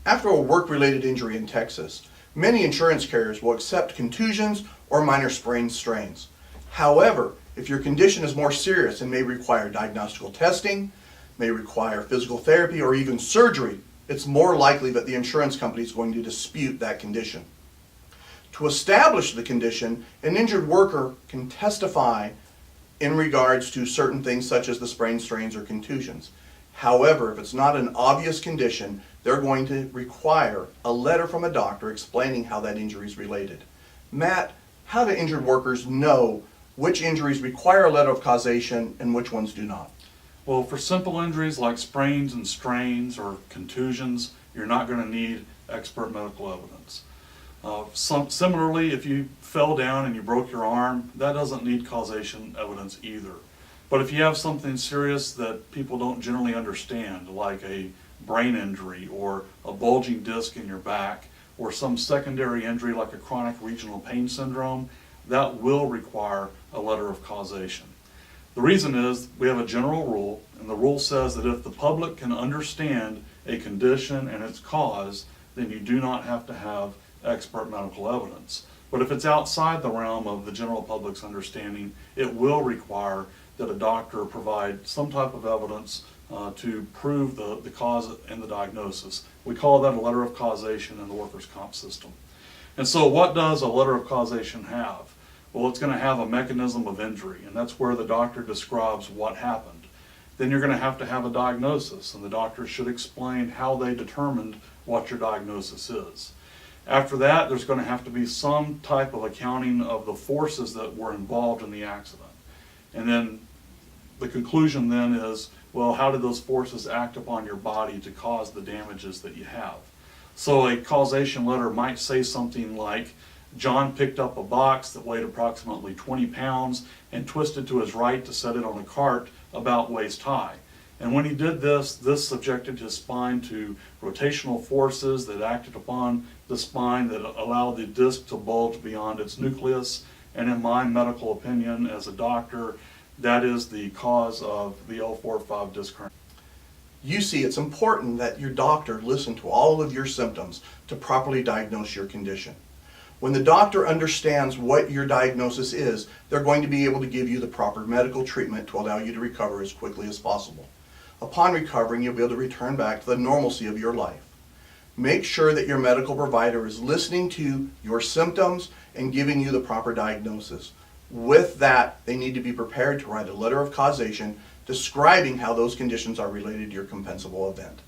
After a work-related injury in Texas, many insurance carriers will accept contusions or minor sprains, strains. However, if your condition is more serious and may require diagnostical testing, may require physical therapy, or even surgery, it's more likely that the insurance company is going to dispute that condition. To establish the condition, an injured worker can testify in regards to certain things such as the sprains, strains, or contusions. However, if it's not an obvious condition, they're going to require a letter from a doctor explaining how that injury is related. Matt, how do injured workers know which injuries require a letter of causation and which ones do not? Well, for simple injuries like sprains and strains or contusions, you're not going to need expert medical evidence. Similarly, if you fell down and you broke your arm, that doesn't need causation evidence either. But if you have something serious that people don't generally understand, like a brain injury or a bulging disc in your back, or some secondary injury like a chronic regional pain syndrome, that will require a letter of causation. The reason is we have a general rule, and the rule says that if the public can understand a condition and its cause, then you do not have to have expert medical evidence. But if it's outside the realm of the general public's understanding, it will require that a doctor provide some type of evidence to prove the cause and the diagnosis. We call that a letter of causation in the workers' comp system. And so what does a letter of causation have? Well, it's going to have a mechanism of injury, and that's where the doctor describes what happened. Then you're going to have a diagnosis, and the doctor should explain how they determined what your diagnosis is. After that, there's going to have to be some type of accounting of the forces that were involved in the accident. And then the conclusion then is, well, how did those forces act upon your body to cause the damages that you have? So a causation letter might say something like, John picked up a box that weighed approximately 20 pounds and twisted to his right to set it on a cart about waist high. And when he did this subjected his spine to rotational forces that acted upon the spine that allowed the disc to bulge beyond its nucleus. And in my medical opinion as a doctor, that is the cause of the L4-5 disc hernia. You see, it's important that your doctor listen to all of your symptoms to properly diagnose your condition. When the doctor understands what your diagnosis is, they're going to be able to give you the proper medical treatment to allow you to recover as quickly as possible. Upon recovering, you'll be able to return back to the normalcy of your life. Make sure that your medical provider is listening to your symptoms and giving you the proper diagnosis. With that, they need to be prepared to write a letter of causation describing how those conditions are related to your compensable event.